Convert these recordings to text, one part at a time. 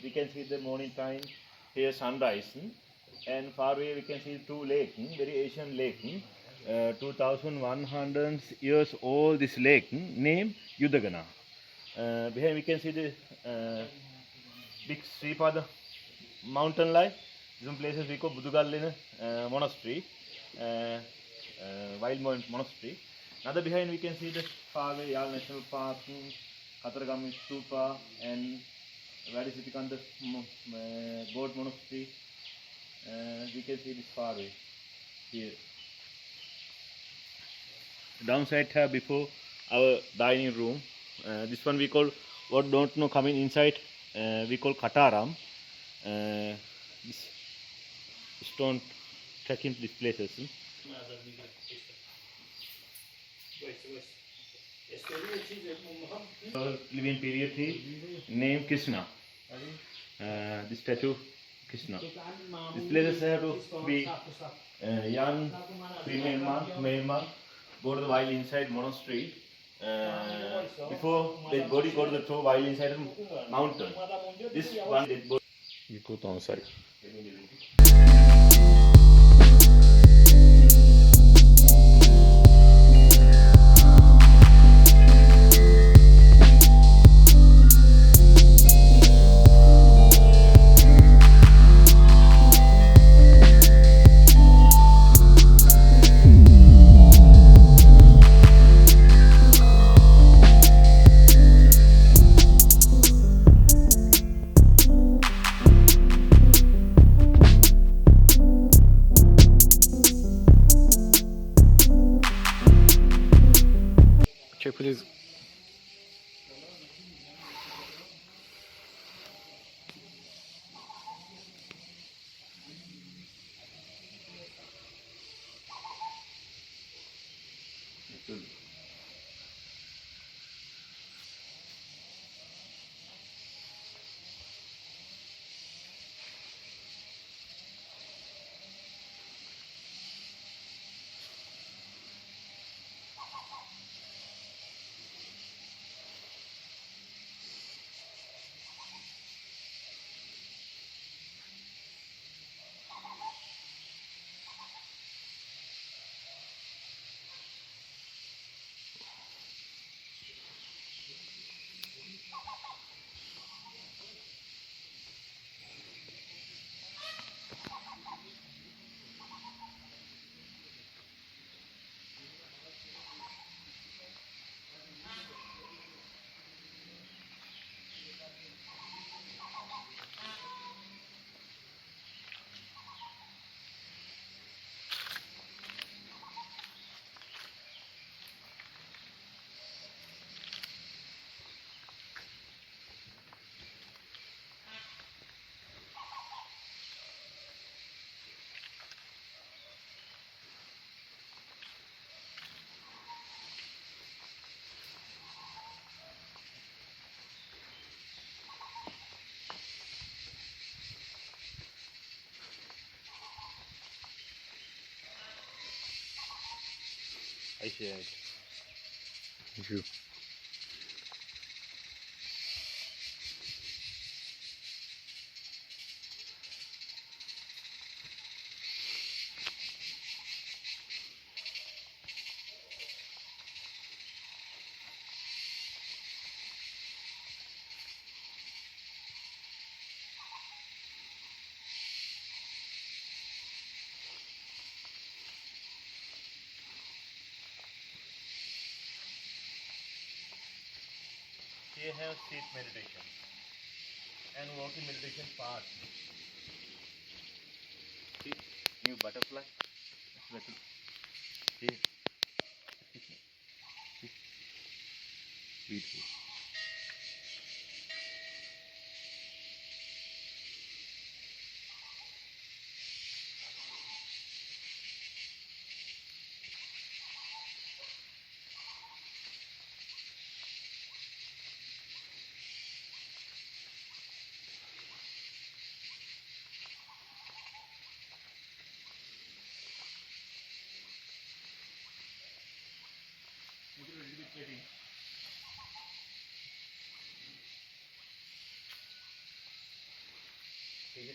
We can see the morning time here sunrise, and far away we can see two lakes, very ancient lake, 2100 years old. This lake named Yudagana. Behind we can see the big Sripada mountain line. Some places we call Budugallina monastery, wild monastery. Another behind we can see the far away Yal National Park, Kataragami Stupa, and Vadisitikanda Goat Monastery. We can see this far away here. Downside here before our dining room. This one we call, what don't know coming inside, we call Kataram. This stone trekking these places. Living period named Krishna. This statue Krishna. These places have to be young female monk, male monk, go to the wild inside monastery. Before the body go to the toe wild inside the mountain. This one dead body. You put on side. Okay, please. I see. Thank you. Here have seat meditation and walking meditation part. See, new butterfly. Here. Beautiful.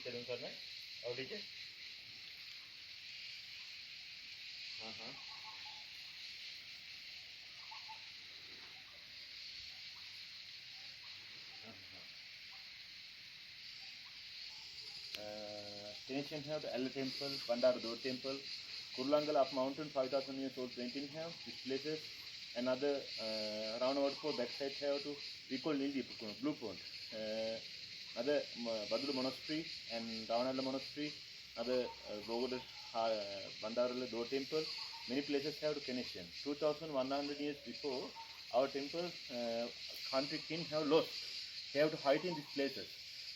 चलूँ sir मैं और नीचे हाँ हाँ Phoenician have the Ella temple, Bandar Dor temple, Kurlangal up mountain 5,000 years old painting have these places. Another round about 4 backside have to we call Nindi Blue Pond. Other Badulu monastery and Ravanala monastery, other Gogoda Bandarala Dor temple. Many places have to connection. 2,100 years before our temple country king have lost. They have to hide in these places.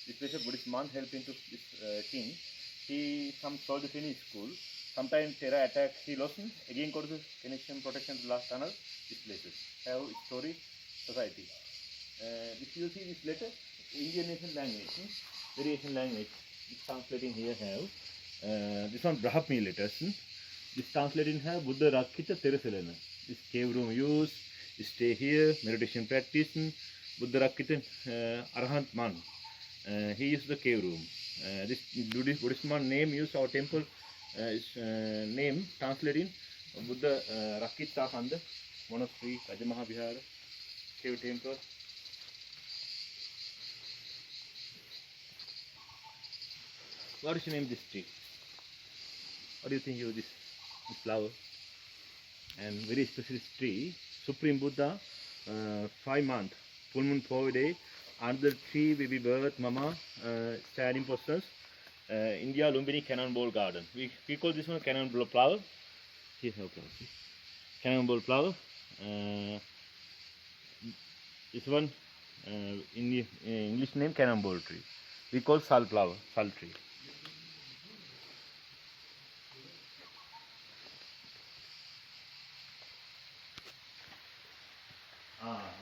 This place of Buddhist monk helping to this king. He sold the Finnish school. Sometimes terror attack he lost. Again got the connection protection to last tunnel. These places have story society. If you see this letter, Indian Asian language, very Asian language. This translating here have this one Brahmi letters. This translating have Buddha Rakkita Tereselena. This cave room use. Stay here, meditation practice. Buddha Rakkita Arahant Man. He is the cave room. This Buddhist monk name used our temple name translating Buddha Rakita Handa monastery, Rajamaha Vihara, cave temple. What is the name of this tree? What do you think of this flower? And very special tree, Supreme Buddha, 5 months, full moon 4 day. Another tree baby bird, mama, standing posters. India Lumbini Cannonball Garden. We call this one cannonball flower. Here have flower. Cannonball flower. This one in the English name cannonball tree. We call sal flower, sal tree.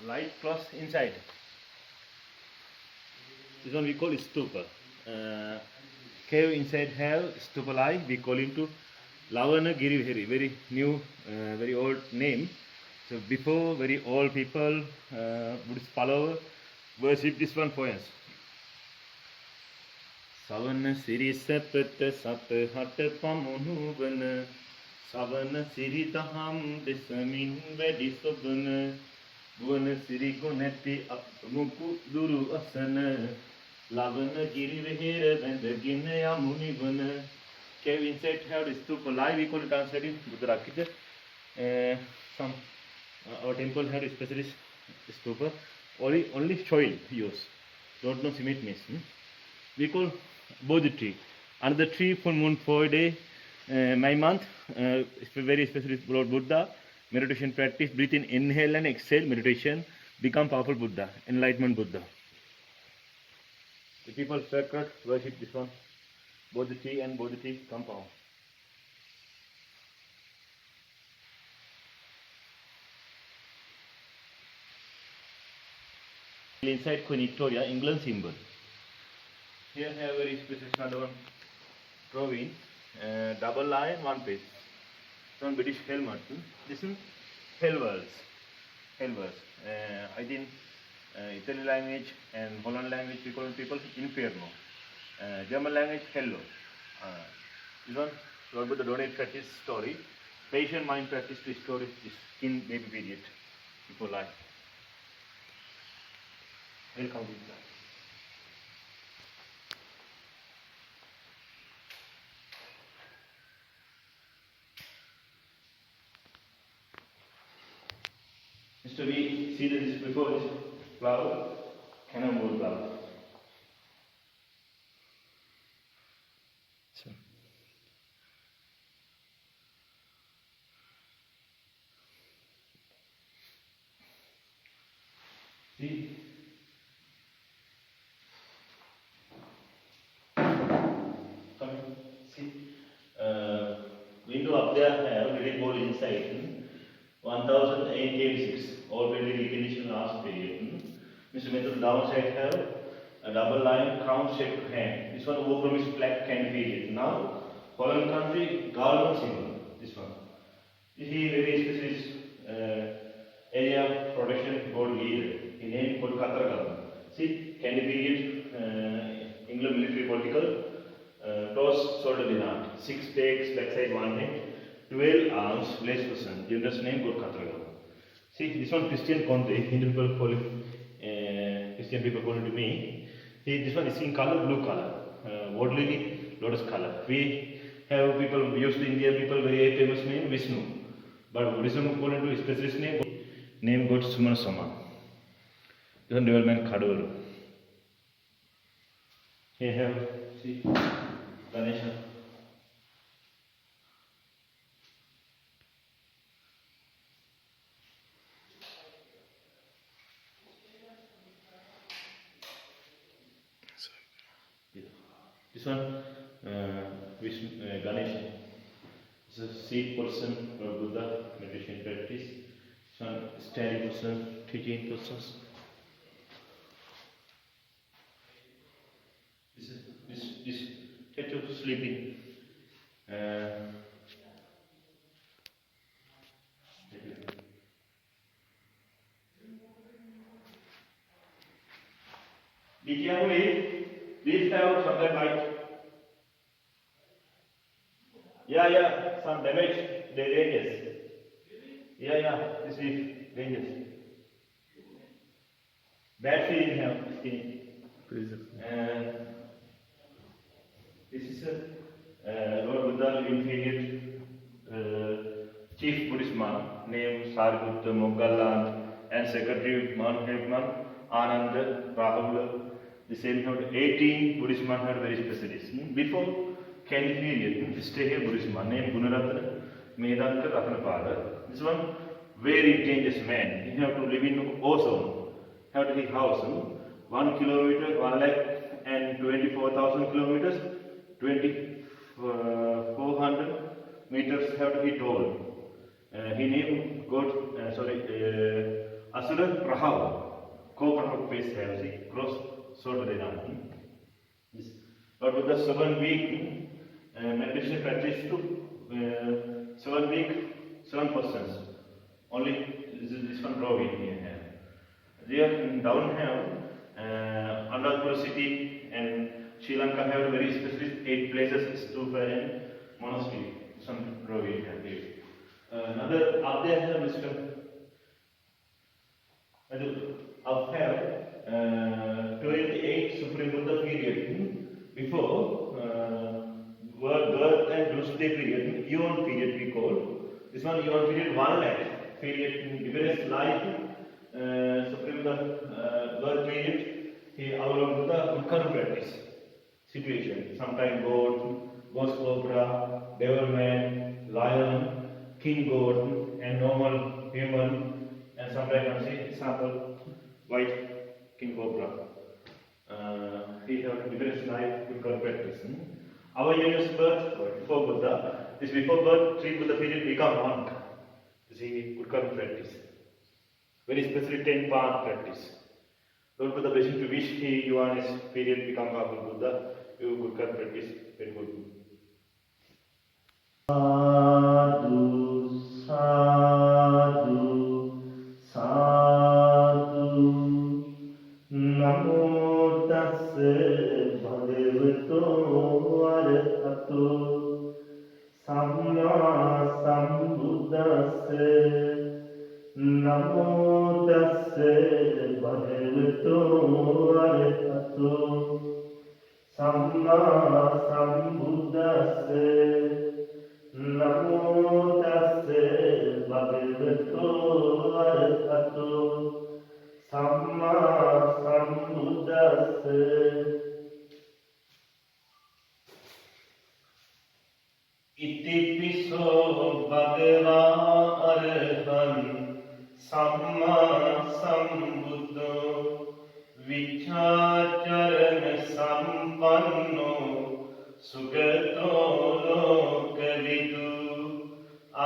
Light plus inside. This one we call stupa. Cave inside have stupalai. We call him to Lavana Giriveri. Very new, very old name. So before, very old people, Buddhist followers, worship this one for us. Savana Siri Sapata Sata Hata Pamonuvana Savana Siri Taham Desamin Vedi Sobana Buana Siri Guneti Muku Duru Asana Lavana Giri Vihira Vendagina Munivana. Cave inside have stupa live, we call it translating Buddha Rakita. Some our temple had a specialist stupa. Only soil use. Don't know cement means. We call Bodhi tree. Another tree full moon 4 day, my month, very specialist Lord Buddha. Meditation practice, breathe in, inhale and exhale, meditation, become powerful Buddha, enlightenment Buddha. The people sacred worship this one, Bodhi tree and Bodhi tree compound. Inside Queen Victoria, England symbol. Here I have very specific another one drawing, double line, one page. This one British helmet. This is Hellwords. Hellwords. I think Italian language and Holland language we call people Inferno. German language Hello. This one Lord Buddha donate practice story. Patient mind practice to story this skin baby period before life. Welcome to that. Mr. We see that this before this flower, cannonball flower. Sure. See? Come in. See? Window up there have little ball inside. 1086, already recognition last period. Mr. Method downside have a double line crown shaped hand. This one overcome is black candy period. Now, Holland country, garland symbol. This one. This is very specific area protection board leader. He named called Qatar government. See, candy period, England military political, toes shoulder in art. 6 pegs, backside 1 neck, 12 arms, less person. Generous name, good Katraga. See, this one Christian Conte, Hindu people call it, Christian people call it to me. See, this one is in color, blue color. World lily, lotus color. We have people, used to Indian people, very famous name, Vishnu. But Buddhism call it to specialist name God Sumana Sama. This one development Kaduru. Here have, see, Ganesha. This one, Ganesha. This is a seed person, Buddha, meditation practice. This one, steady person, teaching persons. This statue sleeping. These have something like, some damage, the ranges. This is ranges. Bad feeling have skin. This is Lord Buddha living period, chief Buddhist monk named Sariputta Moggallana and secretary Mount Hegman, Ananda, Rahula. The same had 18 Buddhist monks had very specialists. Before Kandy period, stay here Buddhist monk named Gunaratana, Medanga Ratanapada. This one very dangerous man. He have to live in ozone. Have to his house 1 kilometer, 1 lakh and 24,000 kilometers, 400 meters have to be tall. He named God, Asura Rahava. Co-product face have see cross sort of done. But with the 7 week meditation practice to 7 week, 7 persons. Only this one row in here. There down have Anuradhapura city and Sri Lanka have very specific 8 places to and monastery. Some row in here. Another up there have Mr. Up have 28 Supreme Buddha period before birth and doomsday period, Eon period we call. This one Eon period 1 lakh period in various life Supreme Buddha birth period. He our Buddha Utkara practice situation. Sometimes goat, ghost cobra, devil man, lion, king goat, and normal human, and sometimes say example white king cobra. He have different life Utkara practice. Our year's birth before Buddha is before birth, 3 Buddha period become monk. This is Utkara practice. Very specific 10-part practice. Lord Buddha blessing to wish you on his period become powerful Buddha. You good practice, very good. Sadhu, sadhu, sadhu. Namo tassa bhagavato arahato samma sambuddhassa. Namo tassa bhagavato arahato samma sambuddhassa. Namo tassa bhagavato arahato samma sambuddhassa. Iti piso bhagava arahan samma sambuddho vichacharana sampanno sugato lokavidu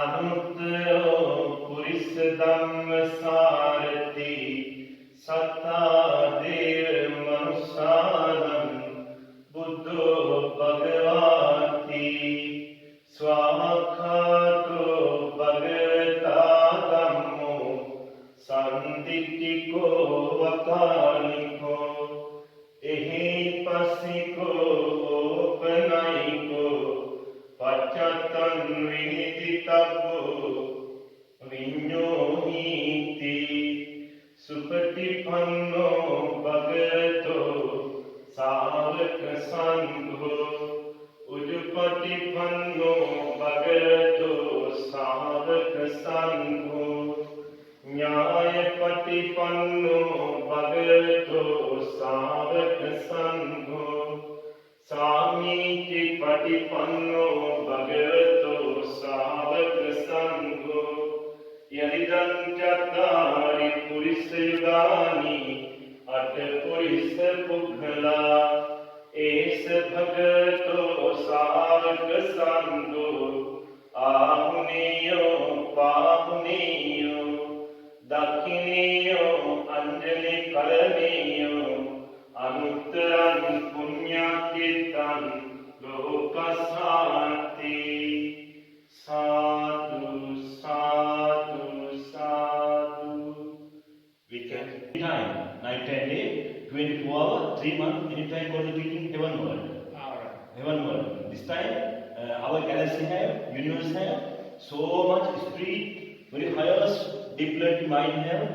anuttaro purisa dhamma sarati satta deva manusanam buddho bhagavati swakhato bhagavata dhammo sanditiko vakaniko ehi pasiko opanai Patipanno Bhagavato Savaka Sangho Ujupatipanno Bhagavato Savaka Sangho Nyayapatipanno Bhagavato Savaka Sangho Samiti Patipanno Bhagavato Savaka Sangho Yadidam Chattari Purisa Yudani Atta Purisa Pughala Esa Bhagavato Savaka Sangho Ahuniyo Pahuniyo Dakkiniyo Anjali Kalaniyo Anuttaran Punyakirtan Lokasati Sadhu Sadhu Sadhu. We can time, night and day, 24 hours, 3 months, anytime for the reading heaven world. Heaven world. This time, our galaxy have, universe have, so much spirit, very highest, deep mind have,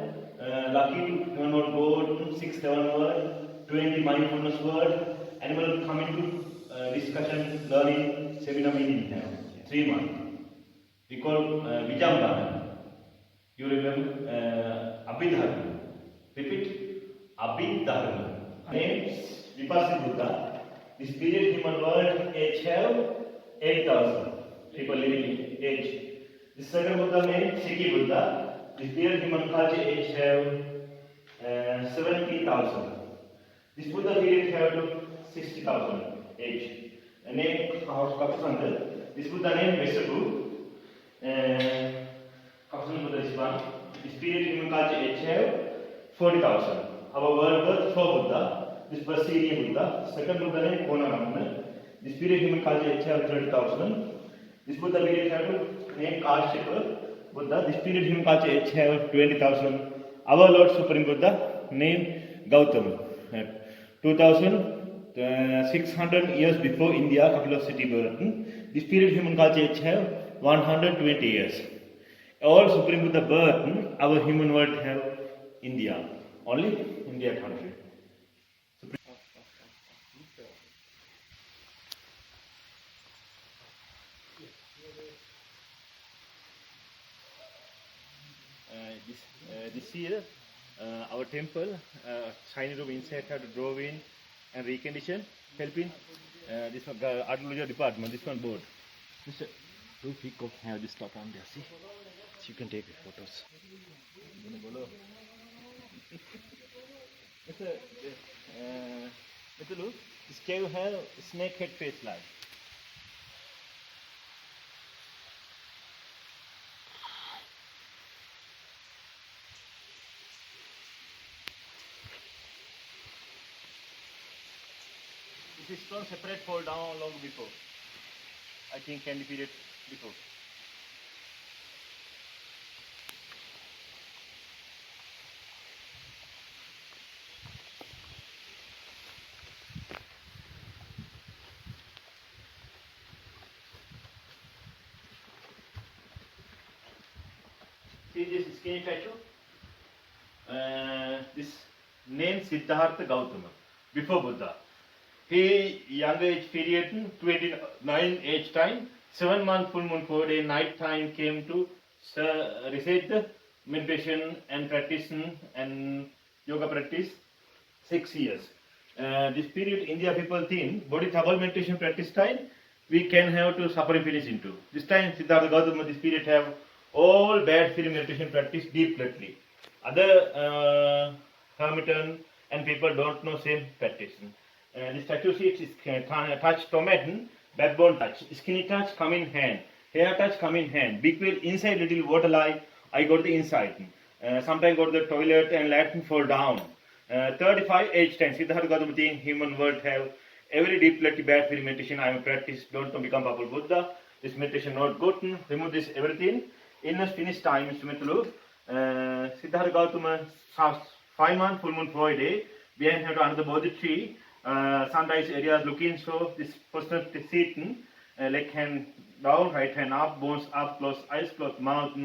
lucky to heaven world go 6, 7 world, 20 mindfulness world, animal come into discussion, learning, seminar meeting have, 3 months. We call Vijambana. You remember Abhidharma. Repeat. Abhidharma. Names Vipassana Buddha. This period human world age have 8,000 people living age. This second Buddha name Sikhi Buddha. This period human culture age have 70,000. This Buddha period have 60,000 age. Name Kapasandra. This Buddha name Vesaku. Kapasandra Buddha is one. This period human culture age have 40,000. Our world birth 4 Buddha. This Basiri Buddha. Second Buddha name Konagamana. This period human culture age have 30,000. This Buddha period have name Kashyapa Buddha. This period human culture age have 20,000. Our Lord Supreme Buddha name Gautama. 2,600 years before India, capital city birth. This period human culture age have 120 years. All Supreme Buddha birth, our human world have India. Only India country. This year, our temple, shiny room inside have to draw in and recondition, helping this one, archaeology department, this one board. Mr. Do peacock have this stuff on there, see? So you can take photos. Mr. Luke, this cave have snake head face like. This is stone separate fall down long before. I think candy period before. See this skinny statue? This name Siddhartha Gautama, before Buddha. He young age period, 29 age time, 7 month full moon 4 day night time came to recite the meditation and practice and yoga practice 6 years. This period India people think body double meditation practice time we can have to suffering finish into. This time Siddhartha Gautama this period have all bad feeling meditation practice deeply. Other hermitan and people don't know same practice. This statue sheet is touch tomato, backbone touch, skinny touch come in hand, hair touch come in hand, big wheel inside little water lie, I go to the inside. Sometimes go to the toilet and Latin fall down. 35 age time, Siddhartha Gautama think human world have every deeply bad feeling meditation I am practice, don't become Baba Buddha, this meditation not good, remove this everything. In a finish time, Mr. Mitulu, Siddhartha Gautama 5 month full moon 4 day, behind her under the Bodhi tree. Sunrise areas looking so this person sitting, leg hand down, right hand up, bones up, close eyes, close mouth,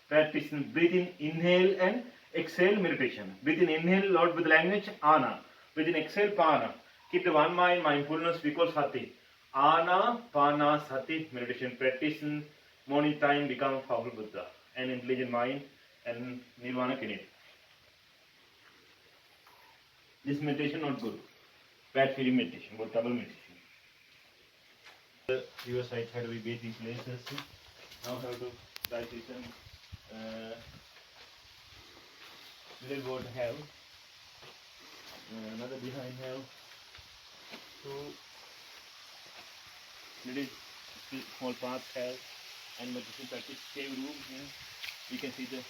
practicing breathing, inhale and Exhale, meditation. Within inhale, Lord with language, ana. Within exhale, pana. Keep the one mind, mindfulness, we call sati. Ana, pana, sati, meditation. Practice in morning time, become a powerful Buddha. An intelligent mind and nirvana can it. This meditation not good. Bad feeling meditation, but double meditation. The river side had to be bathing places. Now have to digestion. Little boat have. Another behind have. Two little small paths have. And meditation practice cave room here. You can see the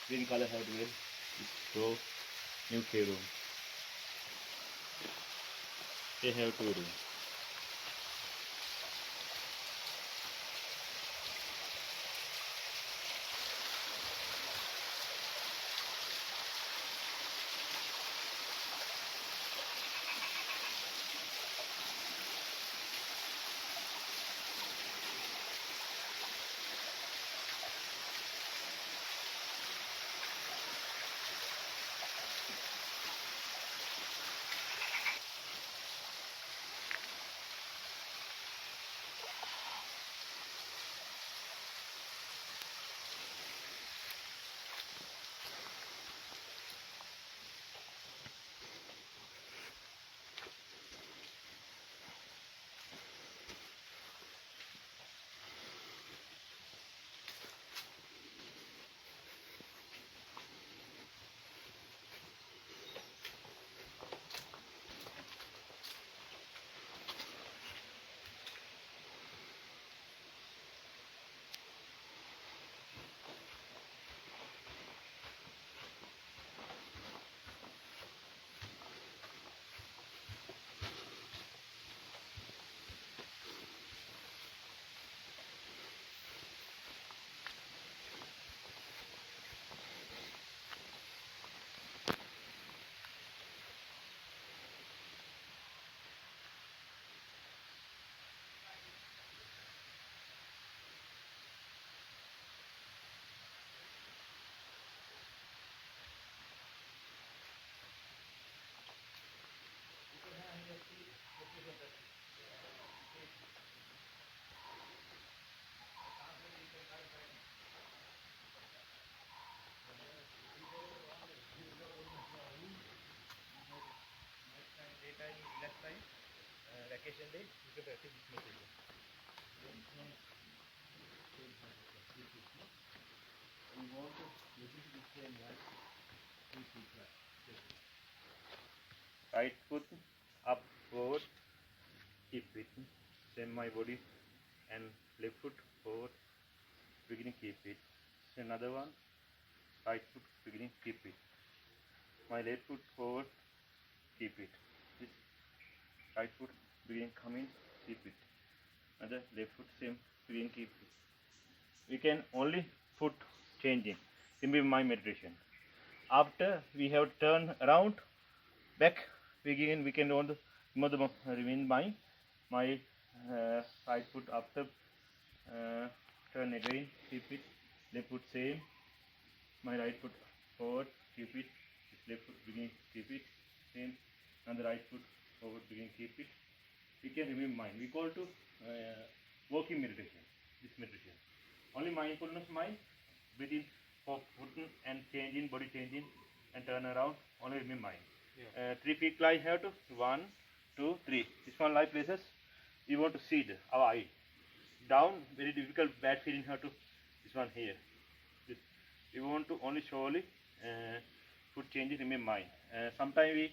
green color have to wear. So new cave room. They have two rooms. Vacation day, you can practice this meditation. We want to listen to the same life. Right foot up, forward, keep it. Same my body and left foot forward, beginning keep it. Another one, right foot beginning keep it. My left foot forward, keep it. This right foot beginning come in, keep it. Another left foot same beginning keep it. We can only foot changing. This will be my meditation. After we have turned around, back, we can on the remain my right foot after turn again, keep it. Left foot same. My right foot forward, keep it. This left foot beginning, keep it. Same. And the right foot forward, beginning, keep it. We can remember mind. We call to walking meditation. This meditation. Only mindfulness mind. Within for foot and changing, body changing, and turn around. Only remember mind. Yeah. 3 feet lie here to 1, 2, 3. This one lie places. We want to see our eye. Down, very difficult, bad feeling here to this one here. This. We want to only surely foot changes remember mind. Sometimes we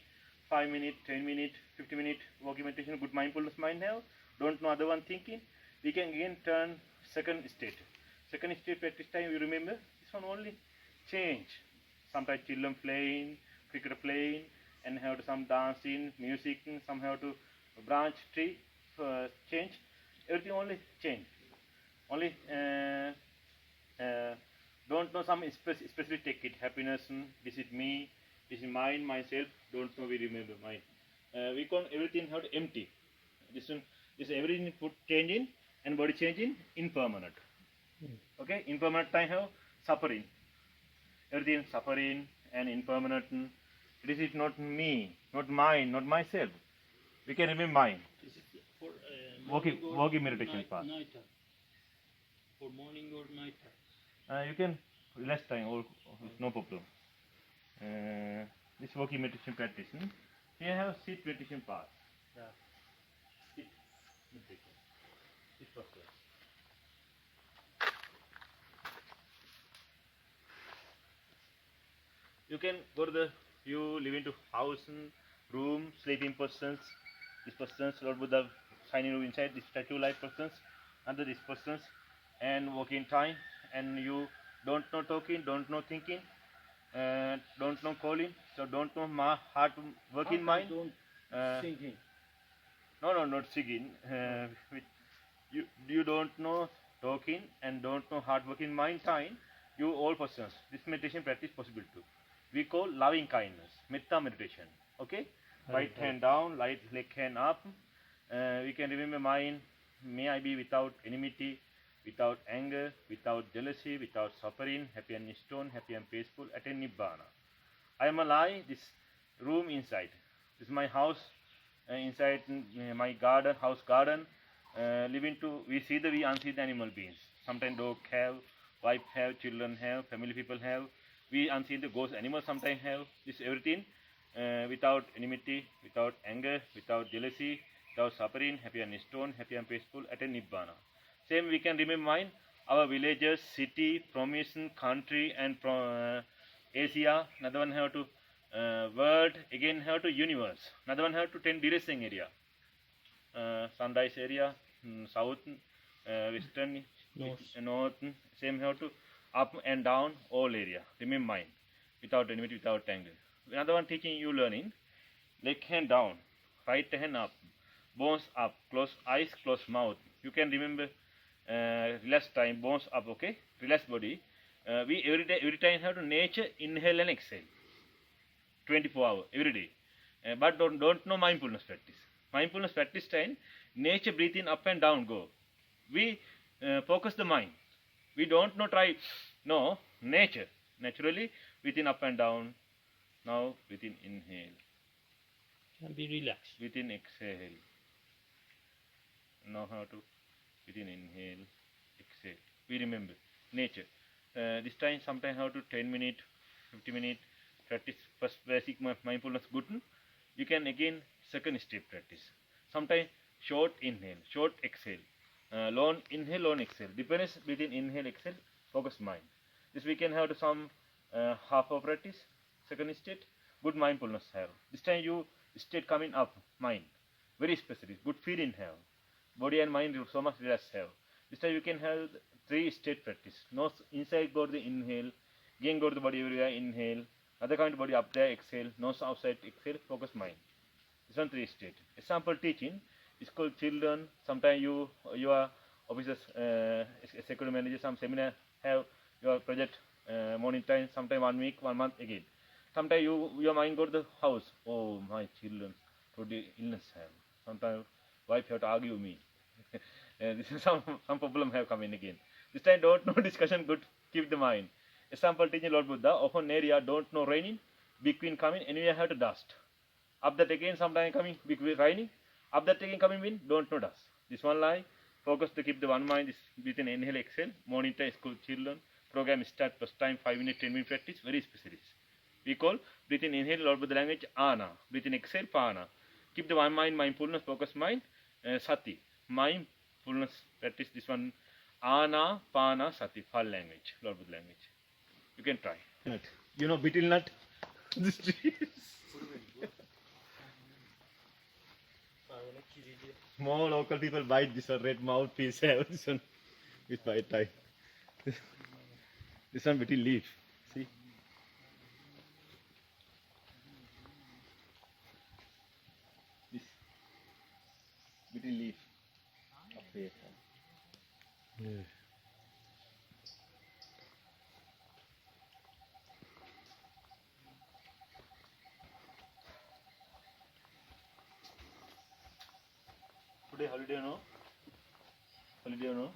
5 minutes, 10 minutes, 50 minutes walking meditation, good mindfulness mind have. Don't know other one thinking. We can again turn second state. Second state practice time we remember this one only change. Sometimes children playing, cricket playing, and have to some dancing, music, some have to branch tree change. Everything only change. Only don't know some especially take it. Happiness, this is me, this is mine, myself. Don't know we remember mine. We can everything have to empty. This one, this everything foot changing and body changing impermanent. Okay, impermanent time have suffering. Everything suffering, and impermanent. It is not me, not mine, not myself. We can remember mine. Is it for Walking- morning or walking meditation night, path. night time? For morning or night time? You can less time, or no problem. This walking meditation practice. Here I have sit meditation path. Yeah. Sit meditation. This posture. You can go to you live into house, room, sleeping persons. These persons, Lord Buddha, shining room inside, this statue-like persons, under these persons, and walking time, and you don't know talking, don't know thinking, don't know calling, so don't know heart working mind. Don't singing. No, not singing. You don't know talking and don't know hard working mind time. You all persons. This meditation practice possible too. We call loving kindness, metta meditation. Okay, right hand down, right leg hand up. We can remember mind. May I be without enmity, without anger, without jealousy, without suffering, happy and stone, happy and peaceful, attain nibbana. I am alive. This room inside. This is my house. Inside my garden, house garden. Living to we see we unsee the animal beings. Sometimes dog have, wife have, children have, family people have. We unseen the ghost animals sometimes have. This everything without enmity, without anger, without jealousy, without suffering, happy and stone, happy and peaceful, attain nibbana. Same we can remember mind our villages, city, promission, country, and Asia. Another one have to world. Again have to universe. Another one have to 10 direction area. Sunrise area, south, western, north. Same have to up and down all area. Remember mind without enmity, without anger. Another one teaching you learning. Leg hand down, right hand up, bones up, close eyes, close mouth. You can remember relax time, bones up. Okay, relax body. We every time have to nature inhale and exhale. 24 hours every day, but don't know mindfulness practice. Mindfulness practice time, nature breathing up and down go. We focus the mind. We don't know try. No, nature naturally within up and down. Now within inhale. And be relaxed. Within exhale. Now how to within inhale, exhale. We remember nature. This time sometimes how to 10 minute, 50 minute practice first basic mindfulness good. You can again second step practice. Sometimes short inhale, short exhale, long inhale, long exhale. Depends between inhale, exhale, focus mind. This we can have to some half of practice. Second state, good mindfulness have. This time you state coming up mind, very specific. Good feeling have. Body and mind so much relaxed have. This time you can have 3 state practice. No inside go to the inhale, again go to the body area inhale. Other kind of body up there, exhale, nose outside, exhale, focus mind. This one 3 state. Example teaching is called children. Sometimes you are officers, security manager, some seminar have your project morning time, sometime 1 week, 1 month again. Sometimes your mind go to the house. Oh my children, today illness have. Sometimes wife have to argue with me. This is some problem have come in again. This time don't know discussion good, keep the mind. Example teaching Lord Buddha, often area don't know raining, big wind coming, anywhere have to dust. Up that again sometime coming, big wind raining, up that again coming wind, don't know dust. This one lie, focus to keep the one mind is within inhale, exhale, morning time school children, program start first time 5 minute, 10 minute practice, very specific. We call breathe in inhale, Lord Buddha language, ana, breathe in exhale, pana. Keep the one mind, mindfulness, focus mind, sati, mindfulness practice, this one, ana, pana, sati, Phal language, Lord Buddha language. You can try. Nut. You know betel nut? This tree is more local people bite this one, red mouthpiece have this one with bite type. This one betel leaf. See? This betel leaf up here. Yeah. Today holiday no? Holiday no?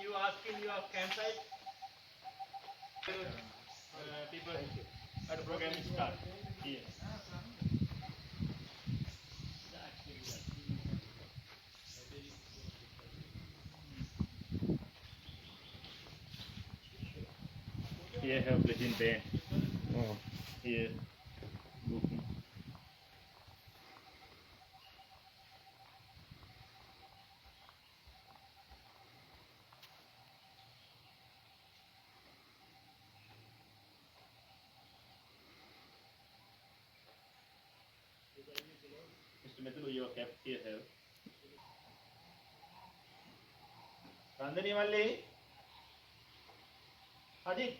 you ask in your campsite. People at the program start. Yes. Here have Latin band. Oh. Here. Booking. Mr. Mithulu, your cap here have. Randani Malli. Ajit.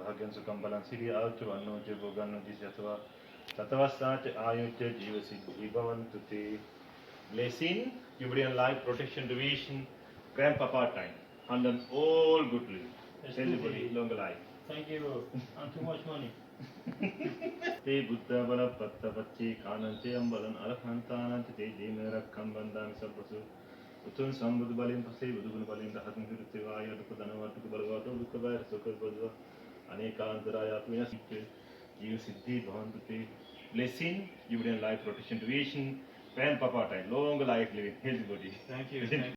भाग्यं सुखं बलं सिरि आचु अन्नो च भोगन्नो जिसत्वा ततवस्साच आयुच्य जीव सिद्धि भवन्तु ते. Blessing, Jubilean life, protection, division, grandpapa time. And then all good living. Everybody, long life. Thank you. And too much money. Te Buddha Bala Patta Pachi Kanante Ambalan Arahantanante Te Demera Kambandam Sapasu. Utun Sambud Balim Pase, Budun Balim, the Hasan Tivaya, the Kudanava, to Balavato, Lukavar, Sokar Anekantaraya, Jeev Siddhi Bhavantu. Blessing, Jubilean life, protection, division, grandpapa time, long life living, everybody. Thank you.